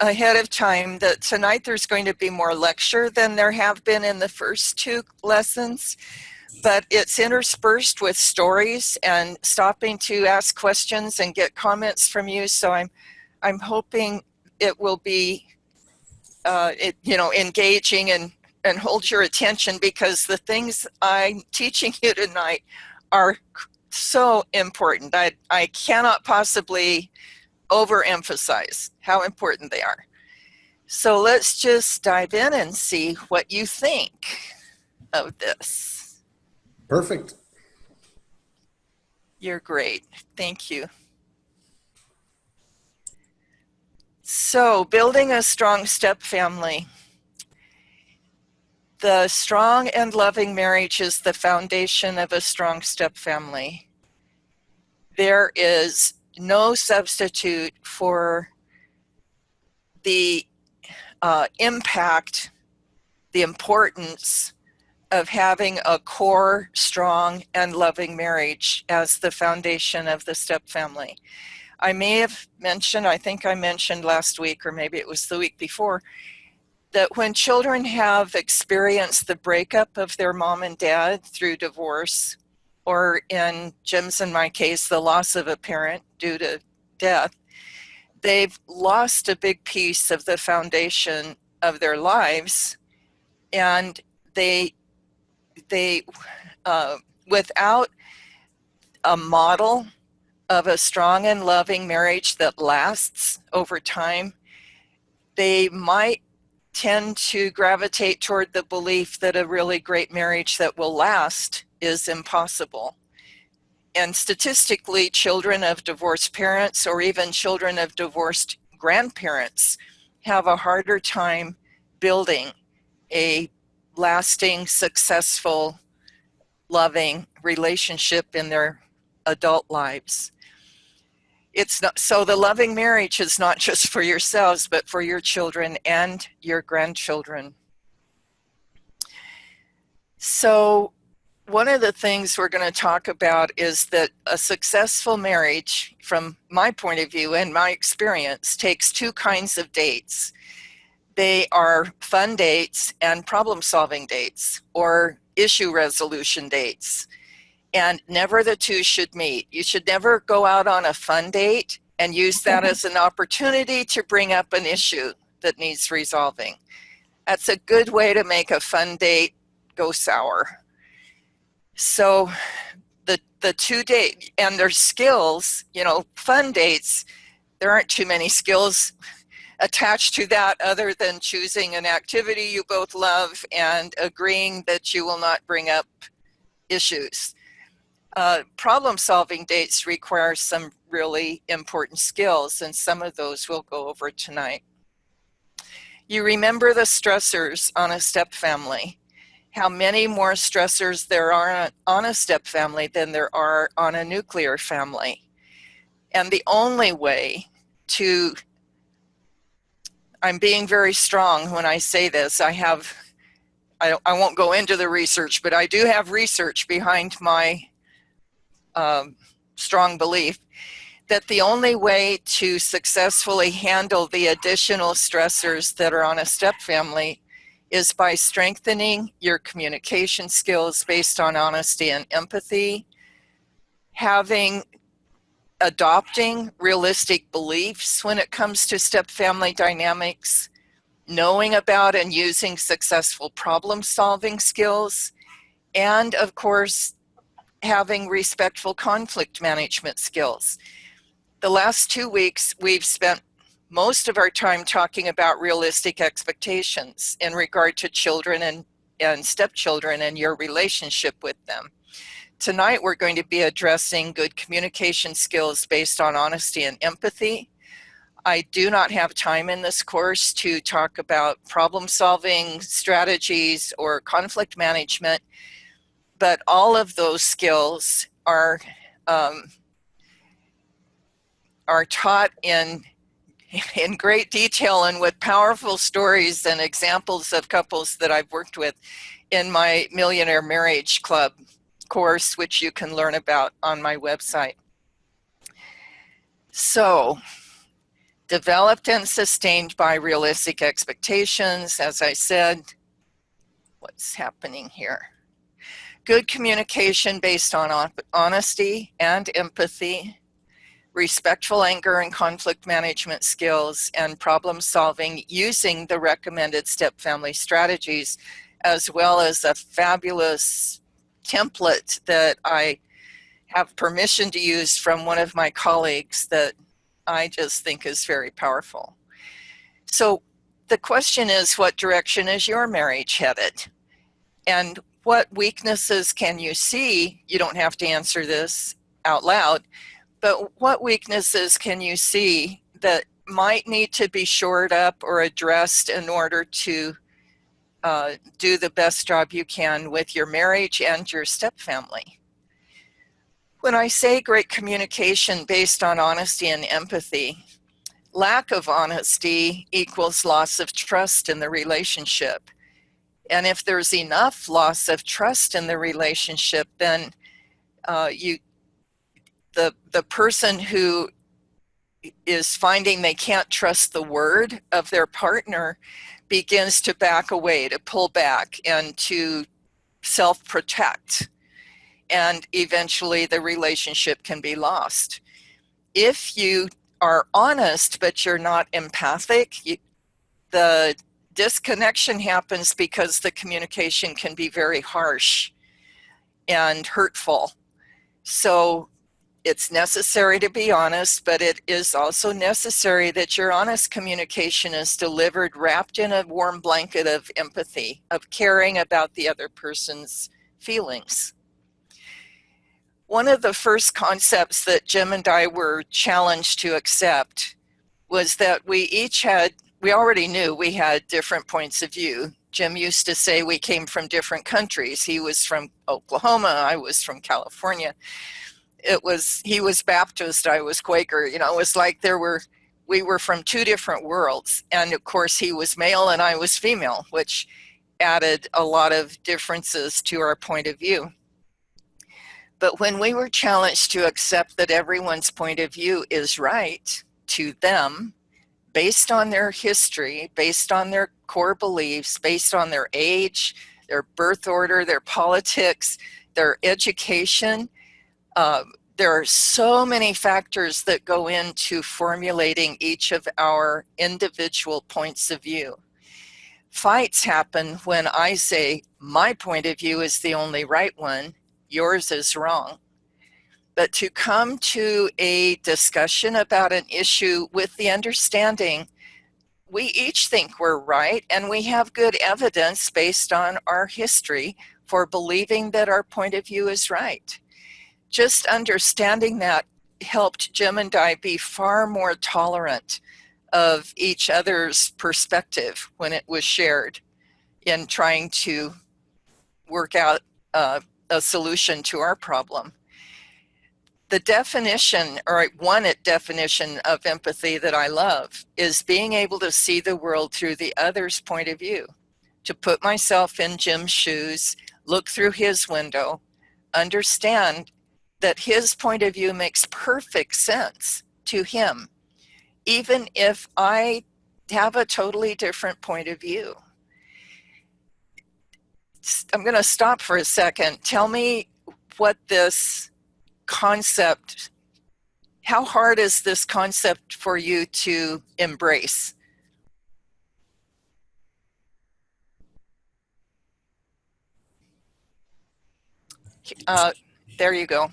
ahead of time that tonight there's going to be more lecture than there have been in the first two lessons, but it's interspersed with stories and stopping to ask questions and get comments from you. So I'm hoping it will be engaging and hold your attention, because the things I'm teaching you tonight are so important. I cannot possibly overemphasize how important they are. So let's just dive in and see what you think of this. Perfect. You're great. Thank you. So, building a strong step family. The strong and loving marriage is the foundation of a strong step family. There is no substitute for the impact, the importance of having a core, strong, and loving marriage as the foundation of the step family. I may have mentioned, I think I mentioned last week, or maybe it was the week before, that when children have experienced the breakup of their mom and dad through divorce, or in Jim's and my case, the loss of a parent due to death, they've lost a big piece of the foundation of their lives, and they without a model of a strong and loving marriage that lasts over time, they might tend to gravitate toward the belief that a really great marriage that will last is impossible. And statistically, children of divorced parents, or even children of divorced grandparents, have a harder time building a lasting, successful, loving relationship in their adult lives. It's not, so the loving marriage is not just for yourselves, but for your children and your grandchildren. So one of the things we're going to talk about is that a successful marriage, from my point of view and my experience, takes two kinds of dates. They are fun dates and problem-solving dates, or issue resolution dates. And never the two should meet. You should never go out on a fun date and use that as an opportunity to bring up an issue that needs resolving. That's a good way to make a fun date go sour. So the two date, and their skills, fun dates, there aren't too many skills attached to that other than choosing an activity you both love and agreeing that you will not bring up issues. Problem-solving dates require some really important skills, and some of those we'll go over tonight. You remember the stressors on a step family, how many more stressors there are on a step family than there are on a nuclear family. And the only way to, I'm being very strong when I say this, I won't go into the research, but I do have research behind my strong belief that the only way to successfully handle the additional stressors that are on a step family is by strengthening your communication skills based on honesty and empathy, adopting realistic beliefs when it comes to step family dynamics, knowing about and using successful problem-solving skills, and of course, having respectful conflict management skills. The last 2 weeks, we've spent most of our time talking about realistic expectations in regard to children and stepchildren and your relationship with them. Tonight, we're going to be addressing good communication skills based on honesty and empathy. I do not have time in this course to talk about problem-solving strategies or conflict management, but all of those skills are taught in great detail and with powerful stories and examples of couples that I've worked with in my Millionaire Marriage Club course, which you can learn about on my website. So, Developed and sustained by realistic expectations, as I said. What's happening here? Good communication based on honesty and empathy, respectful anger and conflict management skills, and problem solving using the recommended step family strategies, as well as a fabulous template that I have permission to use from one of my colleagues that I just think is very powerful. So the question is, what direction is your marriage headed? And what weaknesses can you see? You don't have to answer this out loud, but what weaknesses can you see that might need to be shored up or addressed in order to do the best job you can with your marriage and your step family? When I say great communication based on honesty and empathy, lack of honesty equals loss of trust in the relationship. And if there's enough loss of trust in the relationship, then the person who is finding they can't trust the word of their partner begins to back away, to pull back, and to self-protect. And eventually the relationship can be lost. If you are honest, but you're not empathic, the disconnection happens because the communication can be very harsh and hurtful. So it's necessary to be honest, but it is also necessary that your honest communication is delivered wrapped in a warm blanket of empathy, of caring about the other person's feelings. One of the first concepts that Jim and I were challenged to accept was that we already knew we had different points of view. Jim used to say we came from different countries. He was from Oklahoma, I was from California. He was Baptist, I was Quaker. You know, it was like we were from two different worlds. And of course he was male and I was female, which added a lot of differences to our point of view. But when we were challenged to accept that everyone's point of view is right to them, based on their history, based on their core beliefs, based on their age, their birth order, their politics, their education, there are so many factors that go into formulating each of our individual points of view. Fights happen when I say my point of view is the only right one, yours is wrong. But to come to a discussion about an issue with the understanding we each think we're right, and we have good evidence based on our history for believing that our point of view is right. Just understanding that helped Jim and I be far more tolerant of each other's perspective when it was shared in trying to work out a solution to our problem. The definition, or one definition of empathy that I love, is being able to see the world through the other's point of view, to put myself in Jim's shoes, look through his window, understand that his point of view makes perfect sense to him, even if I have a totally different point of view. I'm going to stop for a second. Tell me what this concept, how hard is this concept for you to embrace? There you go.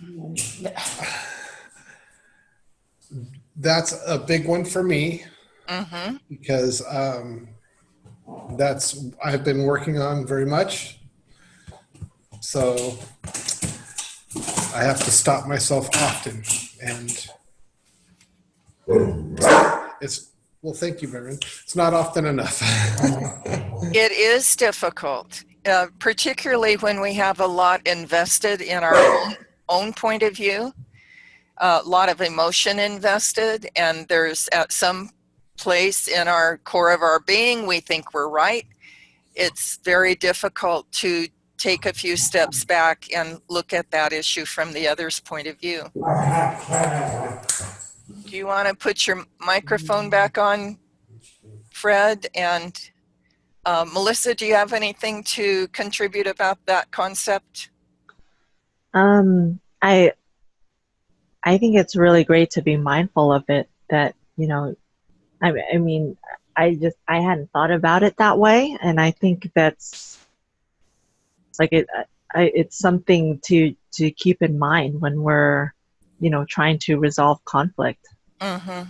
That's a big one for me, because I've been working on very much. So I have to stop myself often, and well, thank you, Baron. It's not often enough. It is difficult, particularly when we have a lot invested in our own point of view, a lot of emotion invested, and there's at some place in our core of our being, we think we're right. It's very difficult to take a few steps back and look at that issue from the other's point of view. Do you want to put your microphone back on, Fred? And Melissa, do you have anything to contribute about that concept? I think it's really great to be mindful of it, that, I mean, I hadn't thought about it that way. And I think that's like it's something to keep in mind when we're, trying to resolve conflict. Mm-hmm.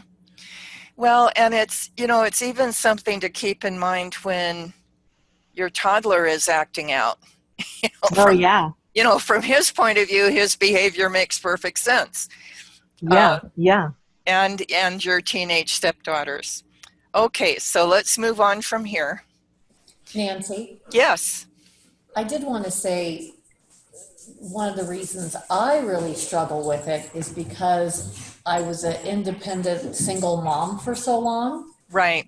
Well, and it's even something to keep in mind when your toddler is acting out. Oh, yeah. From his point of view, his behavior makes perfect sense. Yeah, yeah. And your teenage stepdaughters. Okay, so let's move on from here. Nancy? Yes. I did want to say one of the reasons I really struggle with it is because I was an independent single mom for so long. Right.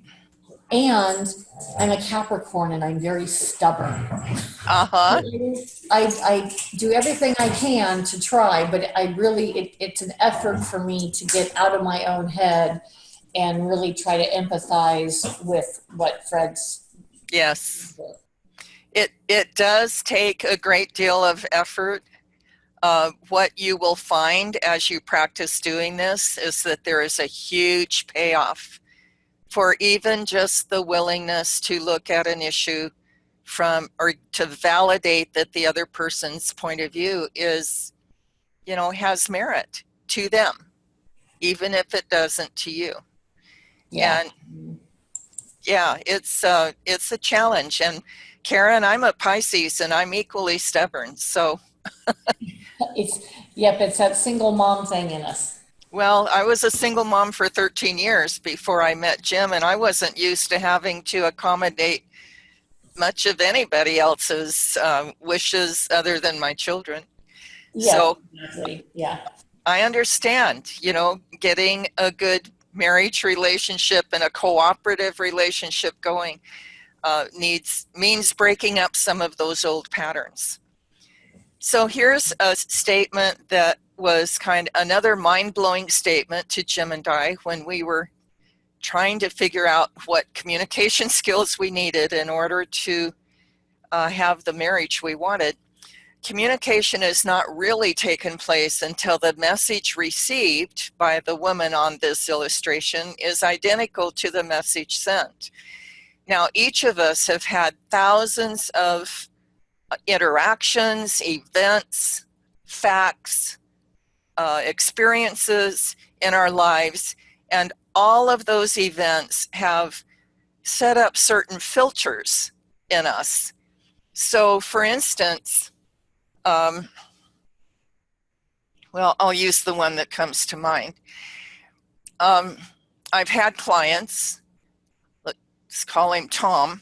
And I'm a Capricorn and I'm very stubborn. Uh-huh. I do everything I can to try, but it's an effort for me to get out of my own head and really try to empathize with what Fred's. Yes. It does take a great deal of effort. What you will find as you practice doing this is that there is a huge payoff for even just the willingness to look at an issue or to validate that the other person's point of view is, has merit to them, even if it doesn't to you. Yeah. And yeah, it's a challenge. And Karen, I'm a Pisces and I'm equally stubborn. So it's that single mom thing in us. well, I was a single mom for 13 years before I met Jim, and I wasn't used to having to accommodate much of anybody else's wishes other than my children. Yeah, So exactly. Yeah. I understand, getting a good marriage relationship and a cooperative relationship going means breaking up some of those old patterns. So here's a statement that was another mind-blowing statement to Jim and I when we were trying to figure out what communication skills we needed in order to have the marriage we wanted. Communication is not really taken place until the message received by the woman on this illustration is identical to the message sent. Now, each of us have had thousands of interactions, events, facts, experiences in our lives, and all of those events have set up certain filters in us. So, for instance, well, I'll use the one that comes to mind. I've had clients, let's call him Tom.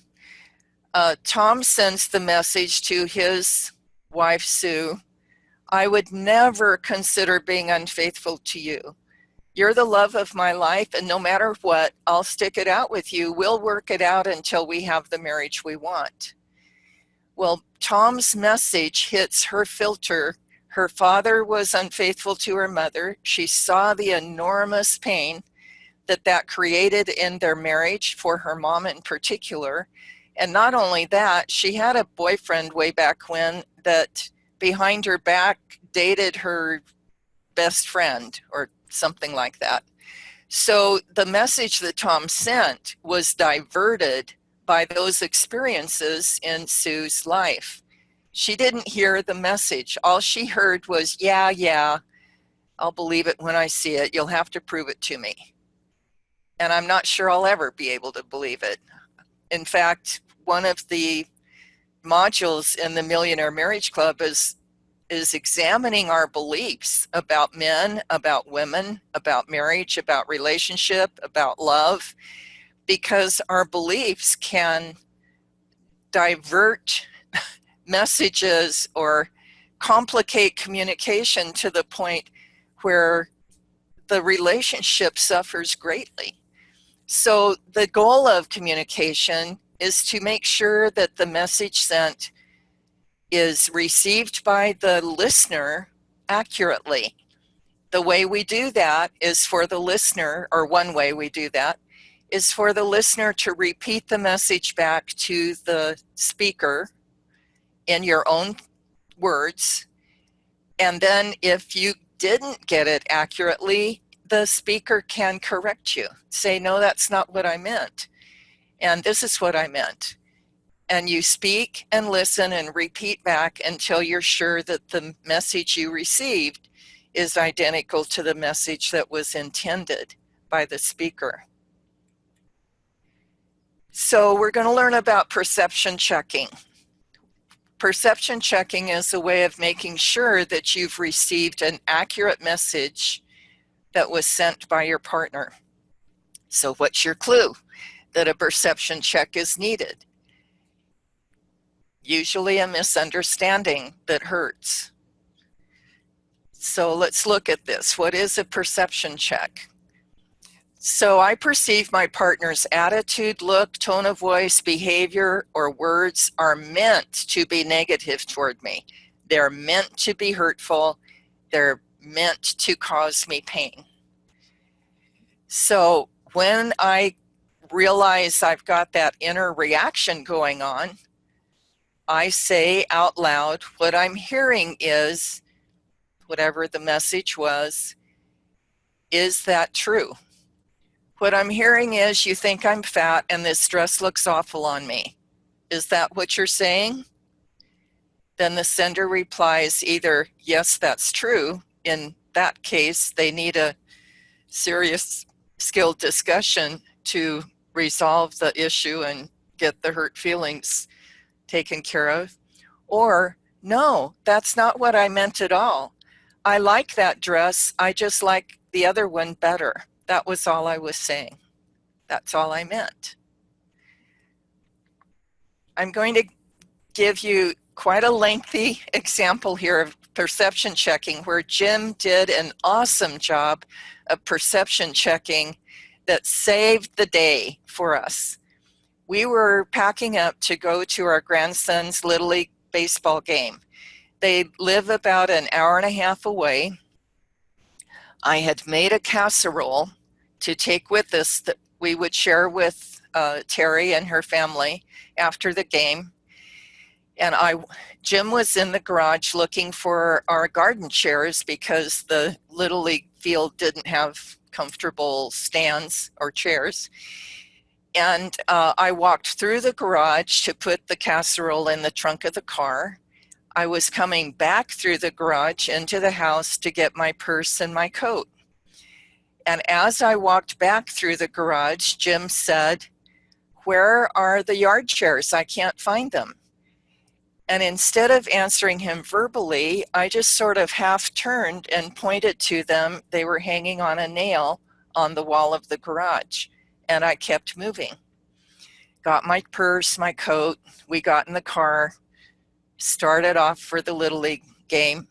Tom sends the message to his wife, Sue, I would never consider being unfaithful to you. You're the love of my life, and no matter what, I'll stick it out with you. We'll work it out until we have the marriage we want. Well, Tom's message hits her filter. Her father was unfaithful to her mother. She saw the enormous pain that created in their marriage for her mom in particular. And not only that, she had a boyfriend way back when that behind her back dated her best friend or something like that. So the message that Tom sent was diverted by those experiences in Sue's life. She didn't hear the message. All she heard was, yeah, I'll believe it when I see it. You'll have to prove it to me. And I'm not sure I'll ever be able to believe it. In fact, one of the modules in the Millionaire Marriage Club is examining our beliefs about men, about women, about marriage, about relationship, about love, because our beliefs can divert messages or complicate communication to the point where the relationship suffers greatly. So the goal of communication is to make sure that the message sent is received by the listener accurately. the way we do that is for the listener, or one way we do that, is for the listener to repeat the message back to the speaker in your own words. And then if you didn't get it accurately, the speaker can correct you. Say, no, that's not what I meant. And this is what I meant. And you speak and listen and repeat back until you're sure that the message you received is identical to the message that was intended by the speaker. So we're going to learn about perception checking. Perception checking is a way of making sure that you've received an accurate message that was sent by your partner. So what's your clue that a perception check is needed? Usually a misunderstanding that hurts. So let's look at this. What is a perception check? So I perceive my partner's attitude, look, tone of voice, behavior, or words are meant to be negative toward me. They're meant to be hurtful. They're meant to cause me pain. So when I realize I've got that inner reaction going on, I say out loud, what I'm hearing is, whatever the message was, is that true? What I'm hearing is, you think I'm fat and this dress looks awful on me. Is that what you're saying? Then the sender replies either, yes, that's true. In that case, they need a serious skilled discussion to resolve the issue and get the hurt feelings taken care of. Or, no, that's not what I meant at all. I like that dress. I just like the other one better. That was all I was saying. That's all I meant. I'm going to give you quite a lengthy example here of perception checking where Jim did an awesome job of perception checking that saved the day for us. We were packing up to go to our grandson's Little League baseball game. They live about an hour and a half away. I had made a casserole to take with us that we would share with Terry and her family after the game. And Jim was in the garage looking for our garden chairs because the Little League field didn't have comfortable stands or chairs. And I walked through the garage to put the casserole in the trunk of the car. I was coming back through the garage into the house to get my purse and my coat. And as I walked back through the garage, Jim said, "Where are the yard chairs? I can't find them." And instead of answering him verbally, I just sort of half turned and pointed to them. They were hanging on a nail on the wall of the garage. And I kept moving. Got my purse, my coat. We got in the car, started off for the Little League game.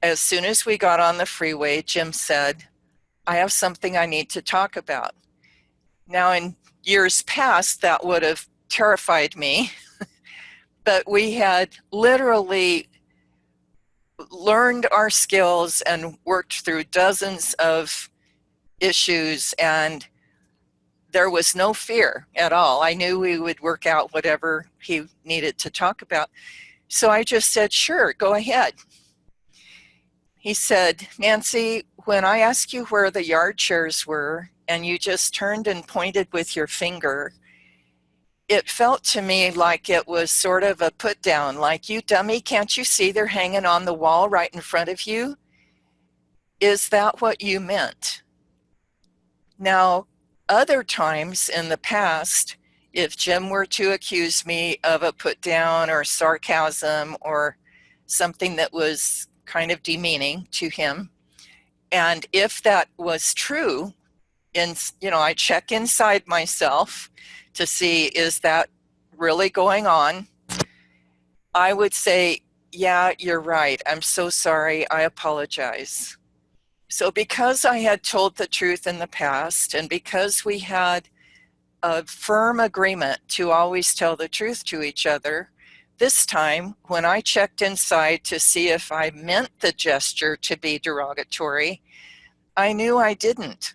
As soon as we got on the freeway, Jim said, "I have something I need to talk about." Now, in years past, that would have terrified me. But we had literally learned our skills and worked through dozens of issues, and there was no fear at all. I knew we would work out whatever he needed to talk about. So I just said, "Sure, go ahead." He said, "Nancy, when I asked you where the yard chairs were and you just turned and pointed with your finger, it felt to me like it was sort of a put down, like, you dummy, can't you see they're hanging on the wall right in front of you? Is that what you meant?" Now, other times in the past, if Jim were to accuse me of a put down or sarcasm or something that was kind of demeaning to him, and if that was true, I check inside myself to see, is that really going on? I would say, "Yeah, you're right. I'm so sorry. I apologize." So because I had told the truth in the past, and because we had a firm agreement to always tell the truth to each other, this time, when I checked inside to see if I meant the gesture to be derogatory, I knew I didn't.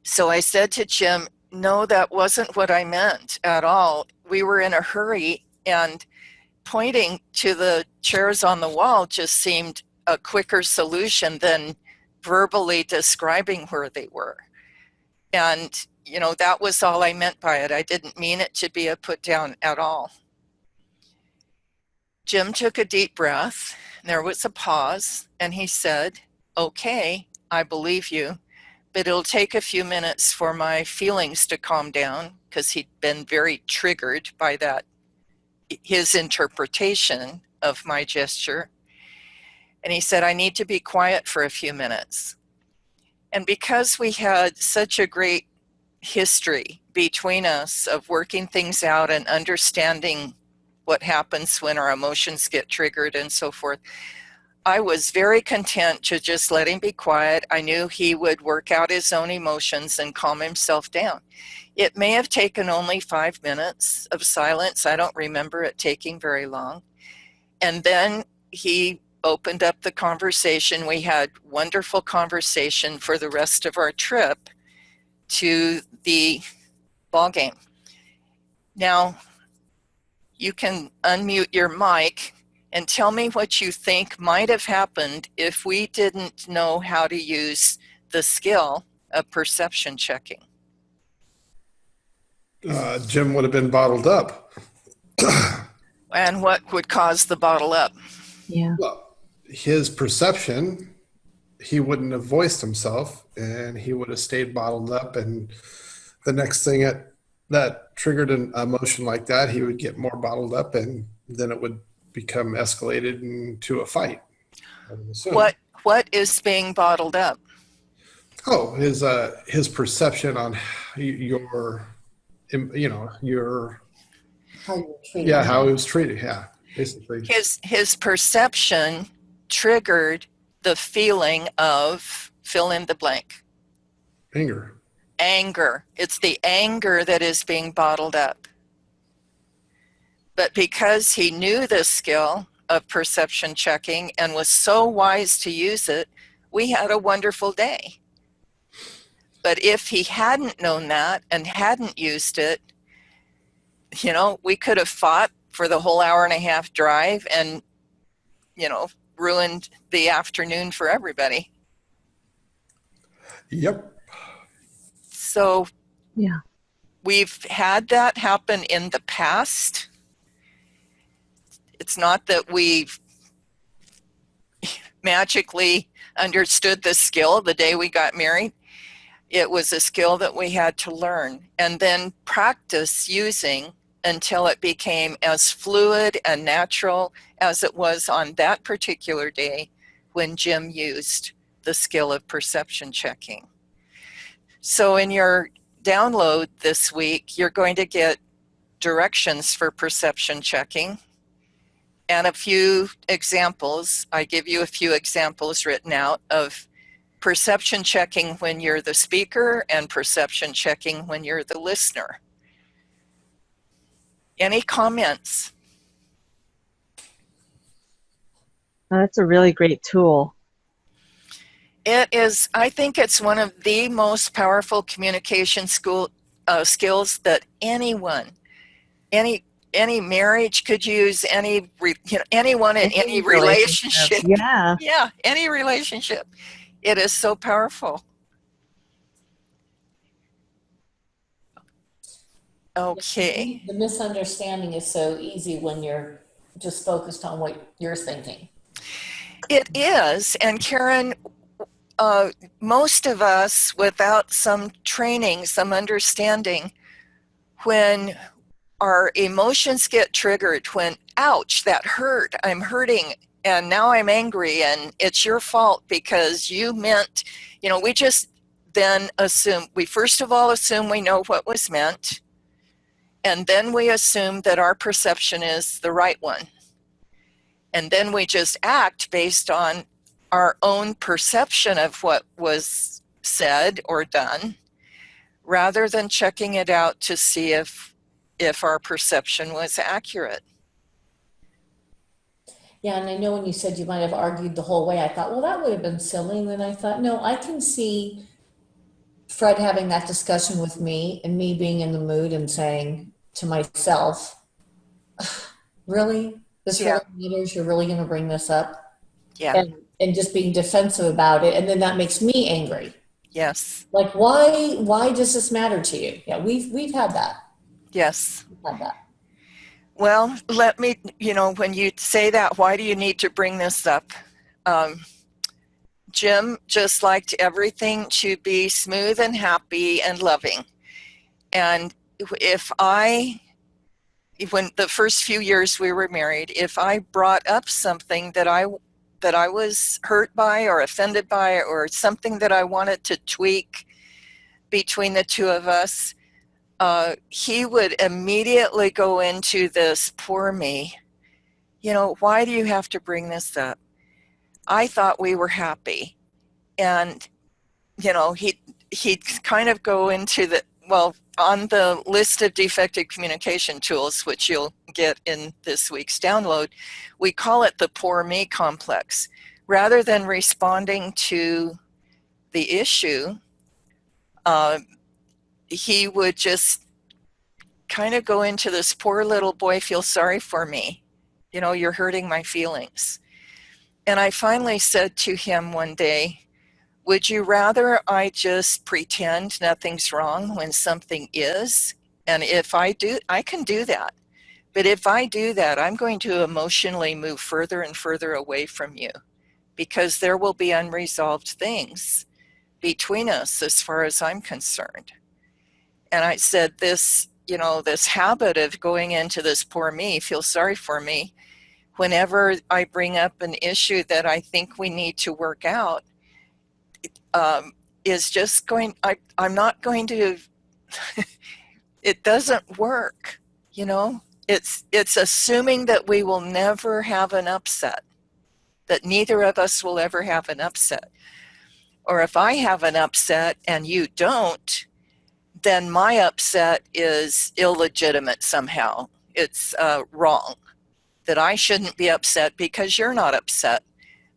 So I said to Jim, no, that wasn't what I meant at all. We were in a hurry, and pointing to the chairs on the wall just seemed a quicker solution than verbally describing where they were. And, you know, that was all I meant by it. I didn't mean it to be a put down at all. Jim took a deep breath. There was a pause, and he said, okay, I believe you, but it'll take a few minutes for my feelings to calm down, because he'd been very triggered by that, his interpretation of my gesture. And he said, I need to be quiet for a few minutes. And because we had such a great history between us of working things out and understanding what happens when our emotions get triggered and so forth, I was very content to just let him be quiet. I knew he would work out his own emotions and calm himself down. It may have taken only 5 minutes of silence. I don't remember it taking very long. And then he opened up the conversation. We had wonderful conversation for the rest of our trip to the ball game. Now, you can unmute your mic and tell me what you think might have happened if we didn't know how to use the skill of perception checking. Jim would have been bottled up. And what would cause the bottle up? Yeah. Well, his perception, he wouldn't have voiced himself, and he would have stayed bottled up. And the next thing that triggered an emotion like that, he would get more bottled up, and then it would become escalated into a fight. What is being bottled up? Oh, his perception on your, you know, your, How you were treated. yeah, how he was treated. Yeah, basically. His perception triggered the feeling of fill in the blank. Anger. It's the anger that is being bottled up. But because he knew this skill of perception checking and was so wise to use it, we had a wonderful day. But if he hadn't known that and hadn't used it, you know, we could have fought for the whole hour-and-a-half drive and, you know, ruined the afternoon for everybody. Yep. So Yeah. we've had that happen in the past. It's not that we've magically understood the skill the day we got married. It was a skill that we had to learn and then practice using until it became as fluid and natural as it was on that particular day when Jim used the skill of perception checking. So in your download this week, you're going to get directions for perception checking and a few examples. I give you a few examples written out of perception checking when you're the speaker and perception checking when you're the listener. Any comments? That's a really great tool. It is, I think it's one of the most powerful communication skills that anyone, any marriage could use, anyone in any relationship. Yeah. Yeah, any relationship. It is so powerful. Okay. The misunderstanding is so easy when you're just focused on what you're thinking. It is, and Karen, most of us, without some training, some understanding, when our emotions get triggered, when, ouch, that hurt, I'm hurting, and now I'm angry, and it's your fault because you meant, you know, we just then assume, we first of all assume we know what was meant, and then we assume that our perception is the right one. And then we just act based on our own perception of what was said or done, rather than checking it out to see if our perception was accurate. Yeah, and I know when you said you might have argued the whole way, I thought, well, that would have been silly. And then I thought, no, I can see Fred having that discussion with me and me being in the mood and saying to myself, really? This Yeah. really matters? You're really going to bring this up? Yeah. And just being defensive about it. And then that makes me angry. Yes. Like, why does this matter to you? Yeah, we've had that. Yes. We've had that. Well, let me, when you say that, why do you need to bring this up? Jim just liked everything to be smooth and happy and loving. And when the first few years we were married, if I brought up something that I was hurt by or offended by or something that I wanted to tweak between the two of us, he would immediately go into this, poor me. Why do you have to bring this up? I thought we were happy. And, he'd kind of go into on the list of defective communication tools, which you'll get in this week's download, we call it the poor me complex. Rather than responding to the issue, he would just kind of go into this, poor little boy, feel sorry for me. You're hurting my feelings. And I finally said to him one day, would you rather I just pretend nothing's wrong when something is? And if I do, I can do that. But if I do that, I'm going to emotionally move further and further away from you because there will be unresolved things between us as far as I'm concerned. And I said, this habit of going into this poor me, feel sorry for me, whenever I bring up an issue that I think we need to work out, is just I'm not going to, it doesn't work, It's assuming that we will never have an upset, that neither of us will ever have an upset. Or if I have an upset and you don't, then my upset is illegitimate somehow. It's wrong, that I shouldn't be upset because you're not upset.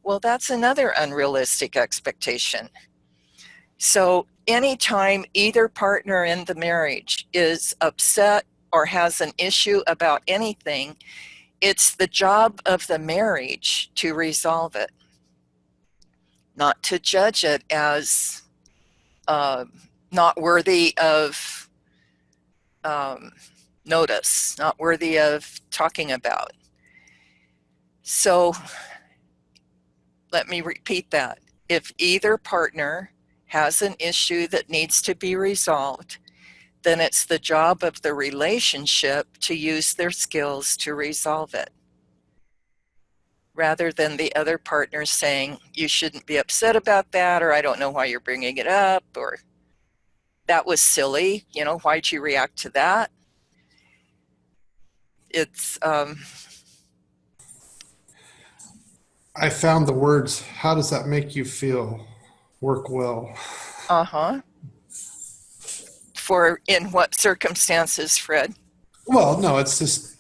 Well, that's another unrealistic expectation. So anytime either partner in the marriage is upset or has an issue about anything, it's the job of the marriage to resolve it, not to judge it as not worthy of notice, not worthy of talking about. So let me repeat that. If either partner has an issue that needs to be resolved, then it's the job of the relationship to use their skills to resolve it, rather than the other partner saying, you shouldn't be upset about that, or I don't know why you're bringing it up, or that was silly, why'd you react to that? It's I found the words, how does that make you feel, work well. For in what circumstances, Fred? Well, no, it's just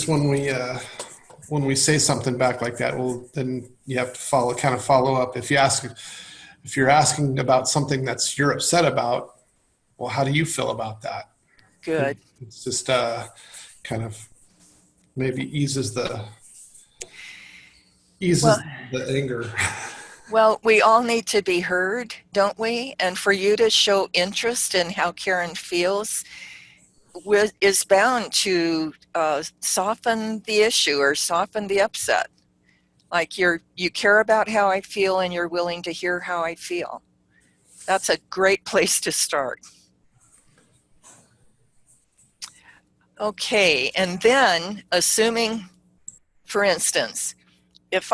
when we say something back like that, well, then you have to follow up. If you're asking about something you're upset about, well, how do you feel about that? Good. It's just kind of maybe eases the anger. Well, we all need to be heard, don't we? And for you to show interest in how Karen feels is bound to soften the issue or soften the upset. Like you care about how I feel and you're willing to hear how I feel. That's a great place to start. Okay, and then assuming, for instance, if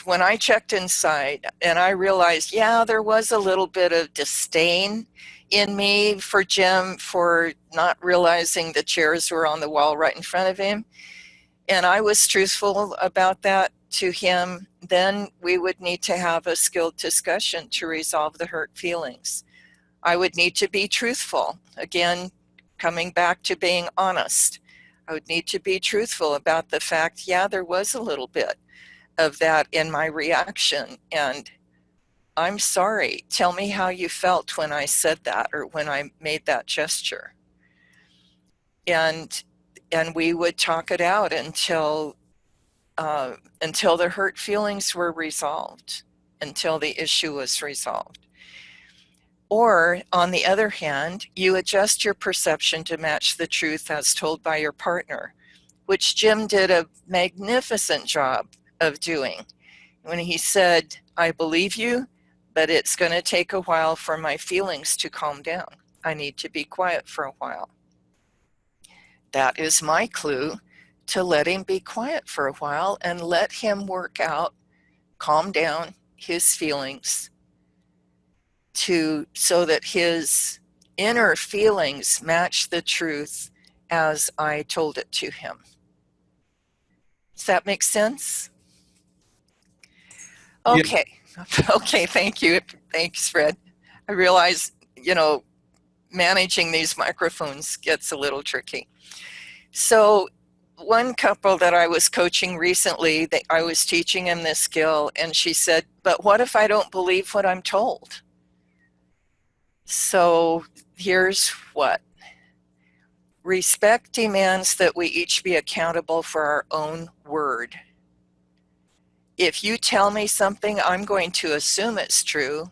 when I checked inside and I realized, yeah, there was a little bit of disdain in me for Jim for not realizing the chairs were on the wall right in front of him, and I was truthful about that to him, then we would need to have a skilled discussion to resolve the hurt feelings. I would need to be truthful. Again, coming back to being honest. I would need to be truthful about the fact, yeah, there was a little bit of that in my reaction, and I'm sorry. Tell me how you felt when I said that or when I made that gesture. And we would talk it out until the hurt feelings were resolved, until the issue was resolved. Or, on the other hand, you adjust your perception to match the truth as told by your partner, which Jim did a magnificent job of doing when he said, I believe you, but it's going to take a while for my feelings to calm down. I need to be quiet for a while. That is my clue to let him be quiet for a while and let him work out, calm down his feelings so that his inner feelings match the truth as I told it to him. Does that make sense? Okay. Yeah. Okay, thank you. Thanks, Fred. I realize, managing these microphones gets a little tricky. So one couple that I was coaching recently, I was teaching him this skill, and she said, but what if I don't believe what I'm told? So here's what. Respect demands that we each be accountable for our own word. If you tell me something, I'm going to assume it's true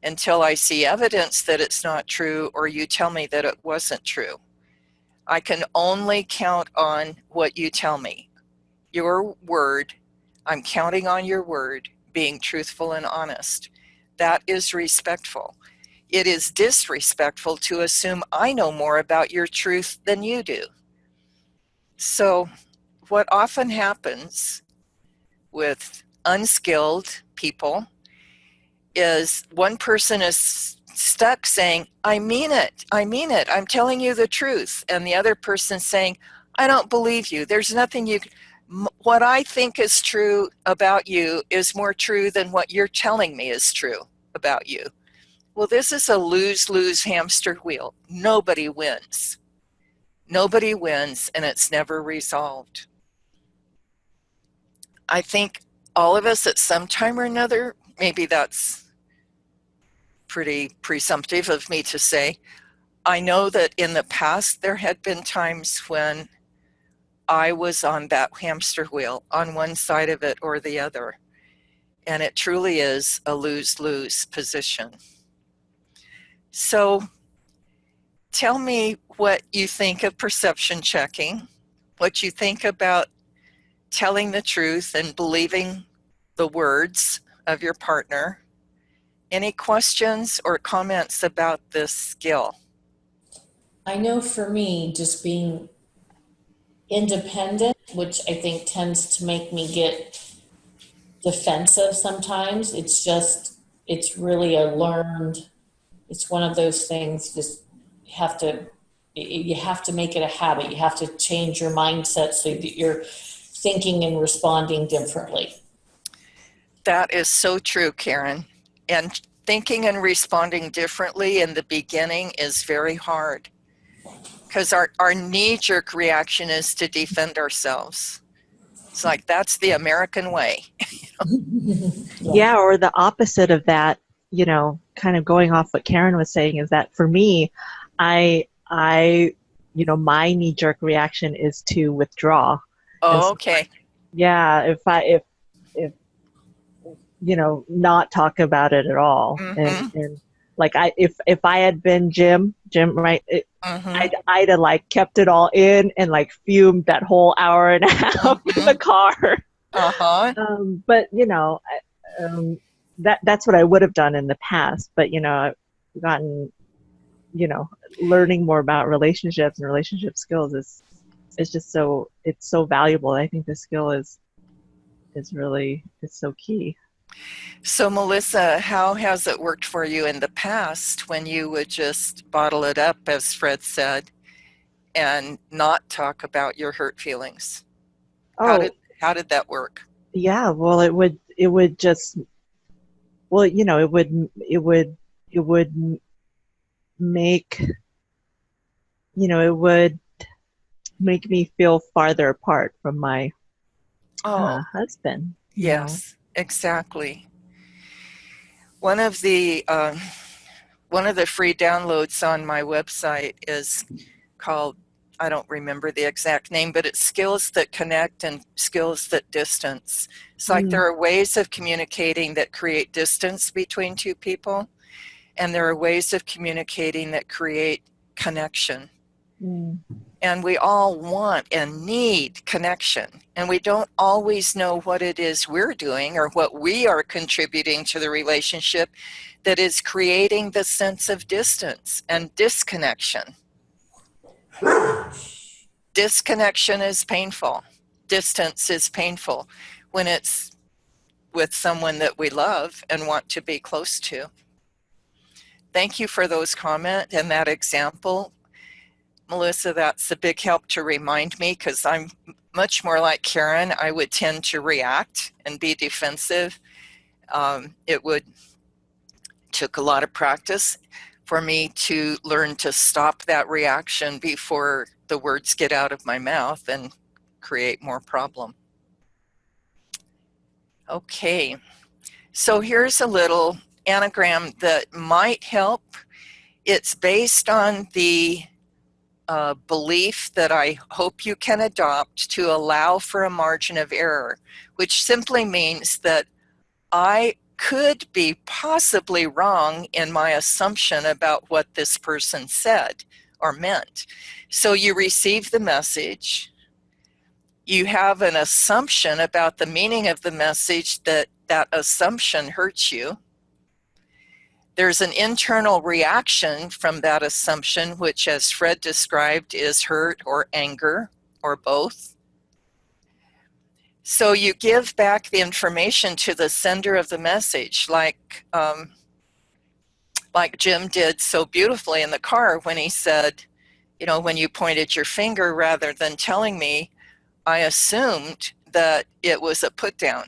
until I see evidence that it's not true, or you tell me that it wasn't true. I can only count on what you tell me. Your word, I'm counting on your word being truthful and honest. That is respectful. It is disrespectful to assume I know more about your truth than you do. So what often happens with unskilled people is one person is stuck saying, I mean it, I'm telling you the truth. And the other person saying, I don't believe you. There's nothing what I think is true about you is more true than what you're telling me is true about you. Well, this is a lose-lose hamster wheel. Nobody wins. Nobody wins, and it's never resolved. I think all of us at some time or another, maybe that's pretty presumptive of me to say, I know that in the past there had been times when I was on that hamster wheel, on one side of it or the other. And it truly is a lose-lose position. So tell me what you think of perception checking, what you think about telling the truth and believing the words of your partner. Any questions or comments about this skill? I know for me, just being independent, which I think tends to make me get defensive sometimes, it's really it's one of those things, just you have to make it a habit. You have to change your mindset so that you're thinking and responding differently. That is so true, Karen. And thinking and responding differently in the beginning is very hard because our knee-jerk reaction is to defend ourselves. It's like, that's the American way. Yeah, or the opposite of that, kind of going off what Karen was saying, is that for me, my knee-jerk reaction is to withdraw. Oh, okay. Yeah, if not talk about it at all. Mm-hmm. And like if I had been Jim, right, Mm-hmm. I'd have like kept it all in and like fumed that whole hour and a half in the car. Uh-huh. But that's what I would have done in the past. But I've gotten, learning more about relationships and relationship skills is just so valuable. I think the skill is so key. So Melissa, how has it worked for you in the past when you would just bottle it up, as Fred said, and not talk about your hurt feelings? How did that work? Yeah, well, it would just, well, it would make, it would make me feel farther apart from my Oh, husband, you know. yes, exactly. One of the free downloads on my website is called, I don't remember the exact name, but it's skills that connect and skills that distance. It's like there are ways of communicating that create distance between two people, and there are ways of communicating that create connection. And we all want and need connection. And we don't always know what it is we're doing or what we are contributing to the relationship that is creating the sense of distance and disconnection. Disconnection is painful. Distance is painful when it's with someone that we love and want to be close to. Thank you for those comments and that example. Melissa, that's a big help to remind me, because I'm much more like Karen. I would tend to react and be defensive. Took a lot of practice for me to learn to stop that reaction before the words get out of my mouth and create more problem. Okay, so here's a little anagram that might help. It's based on the belief that I hope you can adopt to allow for a margin of error, which simply means that I could be possibly wrong in my assumption about what this person said or meant. So you receive the message, you have an assumption about the meaning of the message, that assumption hurts you. There's an internal reaction from that assumption, which, as Fred described, is hurt or anger or both. So you give back the information to the sender of the message, like Jim did so beautifully in the car when he said, you know, when you pointed your finger rather than telling me, I assumed that it was a put down,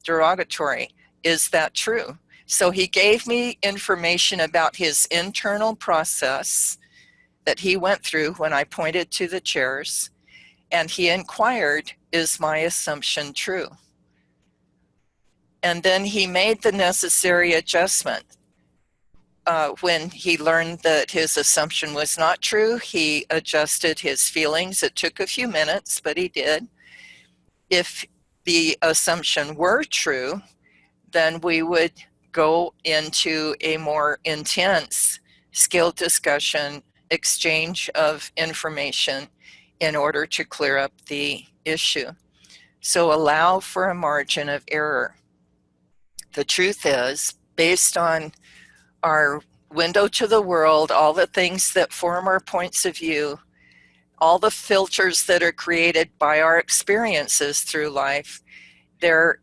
derogatory. Is that true? So he gave me information about his internal process that he went through when I pointed to the chairs, and he inquired, is my assumption true? And then he made the necessary adjustment. When he learned that his assumption was not true, he adjusted his feelings. It took a few minutes, but he did. If the assumption were true, then we would go into a more intense skill discussion, exchange of information in order to clear up the issue. So allow for a margin of error. The truth is, based on our window to the world, all the things that form our points of view, all the filters that are created by our experiences through life, there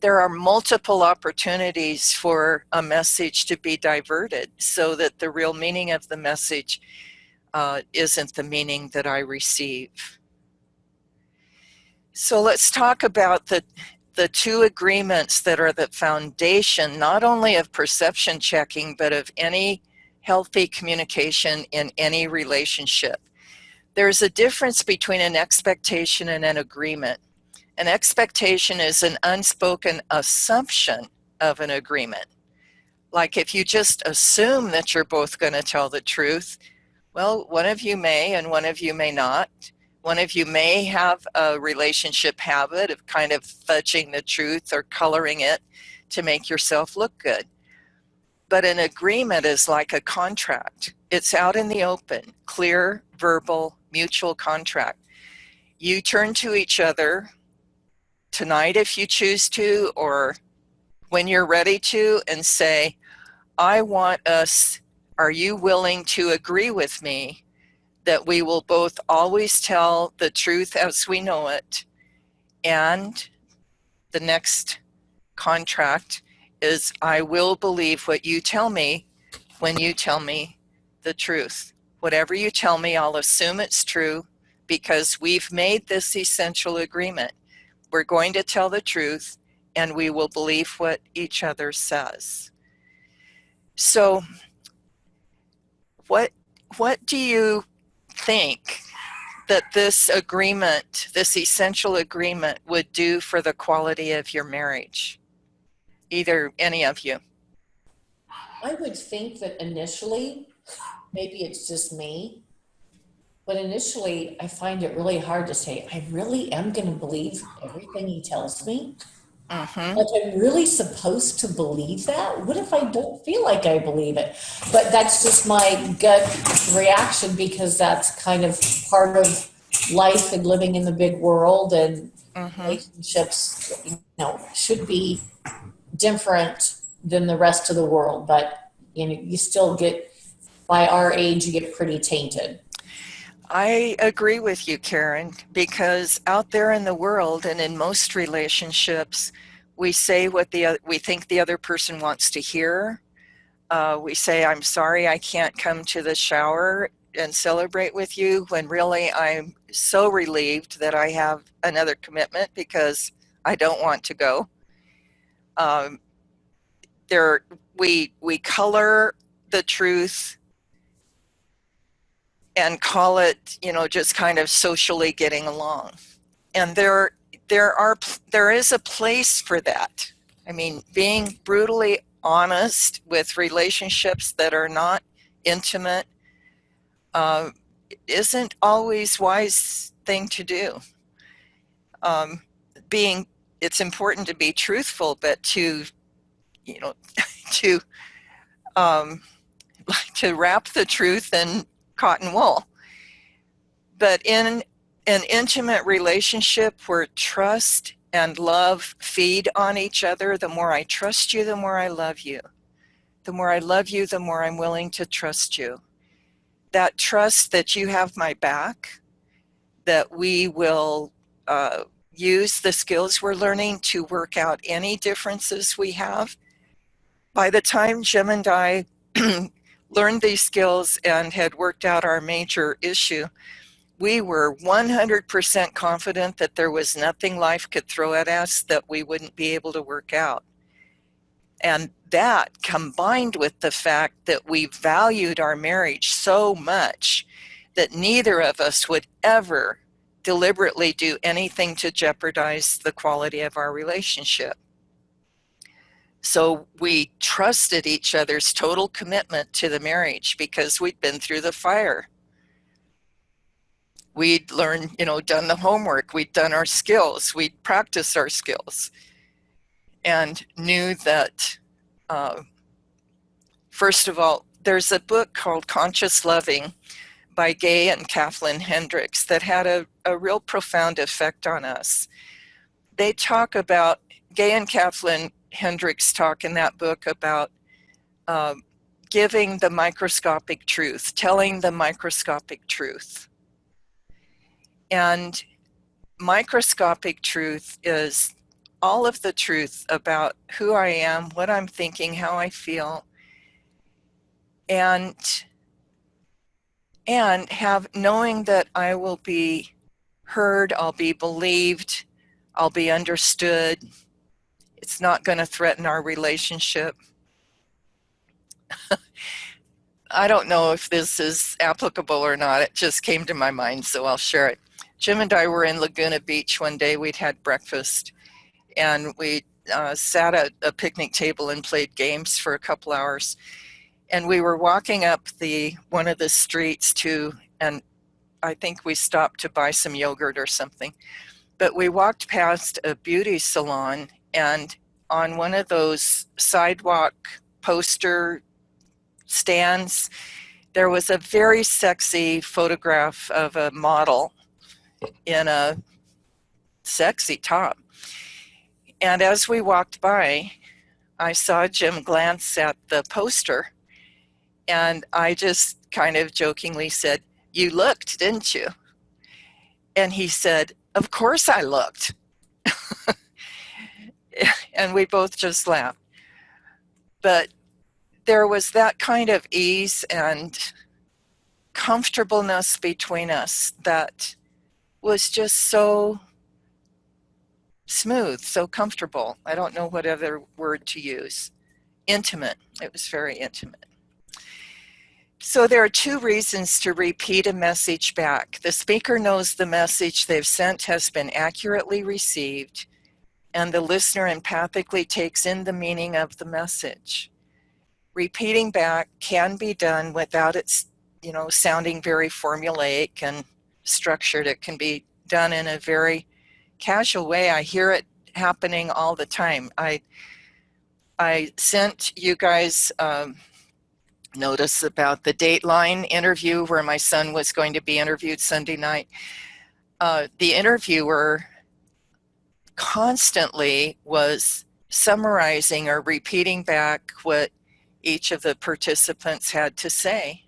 are multiple opportunities for a message to be diverted so that the real meaning of the message isn't the meaning that I receive. So let's talk about the two agreements that are the foundation, not only of perception checking, but of any healthy communication in any relationship. There's a difference between an expectation and an agreement. An expectation is an unspoken assumption of an agreement. Like if you just assume that you're both going to tell the truth, well, one of you may and one of you may not. One of you may have a relationship habit of kind of fudging the truth or coloring it to make yourself look good. But an agreement is like a contract. It's out in the open, clear, verbal, mutual contract. You turn to each other tonight if you choose to, or when you're ready to, and say, I want us, are you willing to agree with me that we will both always tell the truth as we know it? And the next contract is, I will believe what you tell me when you tell me the truth. Whatever you tell me, I'll assume it's true because we've made this essential agreement. We're going to tell the truth and we will believe what each other says. So what do you think that this agreement, this essential agreement, would do for the quality of your marriage? Either any of you. I would think that initially, maybe it's just me, but initially I find it really hard to say, I really am going to believe everything he tells me. Mm-hmm. Like, I'm really supposed to believe that? What if I don't feel like I believe it? But that's just my gut reaction, because that's kind of part of life and living in the big world, and Mm-hmm. relationships, should be different than the rest of the world. But, you still get, by our age, you get pretty tainted. I agree with you, Karen, because out there in the world and in most relationships, we say what we think the other person wants to hear. We say, I'm sorry I can't come to the shower and celebrate with you, when really I'm so relieved that I have another commitment because I don't want to go. We color the truth and call it, just kind of socially getting along. And there is a place for that. I mean, being brutally honest with relationships that are not intimate isn't always wise thing to do. It's important to be truthful, but to to wrap the truth in cotton wool. But in an intimate relationship where trust and love feed on each other, the more I trust you, the more I love you. The more I love you, the more I'm willing to trust you. That trust that you have my back, that we will use the skills we're learning to work out any differences we have. By the time Jim and I learned these skills and had worked out our major issue, we were 100% confident that there was nothing life could throw at us that we wouldn't be able to work out. And that, combined with the fact that we valued our marriage so much that neither of us would ever deliberately do anything to jeopardize the quality of our relationship. So we trusted each other's total commitment to the marriage because we'd been through the fire. We'd learned, done the homework, we'd done our skills, we'd practiced our skills, and knew that, first of all, there's a book called Conscious Loving by Gay and Kathleen Hendricks that had a real profound effect on us. They talk about, Gay and Kathleen Hendricks talk in that book about giving the microscopic truth, telling the microscopic truth. And microscopic truth is all of the truth about who I am, what I'm thinking, how I feel, and knowing that I will be heard, I'll be believed, I'll be understood. It's not going to threaten our relationship. I don't know if this is applicable or not. It just came to my mind, so I'll share it. Jim and I were in Laguna Beach one day. We'd had breakfast, and we sat at a picnic table and played games for a couple hours. And we were walking up one of the streets and I think we stopped to buy some yogurt or something. But we walked past a beauty salon, and on one of those sidewalk poster stands, there was a very sexy photograph of a model in a sexy top. And as we walked by, I saw Jim glance at the poster, and I just kind of jokingly said, "You looked, didn't you?" And he said, "Of course I looked." And we both just laughed. But there was that kind of ease and comfortableness between us that was just so smooth, so comfortable. I don't know what other word to use. Intimate. It was very intimate. So there are two reasons to repeat a message back. The speaker knows the message they've sent has been accurately received, and the listener empathically takes in the meaning of the message. Repeating back can be done without it, sounding very formulaic and structured. It can be done in a very casual way. I hear it happening all the time. I sent you guys notice about the Dateline interview where my son was going to be interviewed Sunday night. The interviewer constantly was summarizing or repeating back what each of the participants had to say.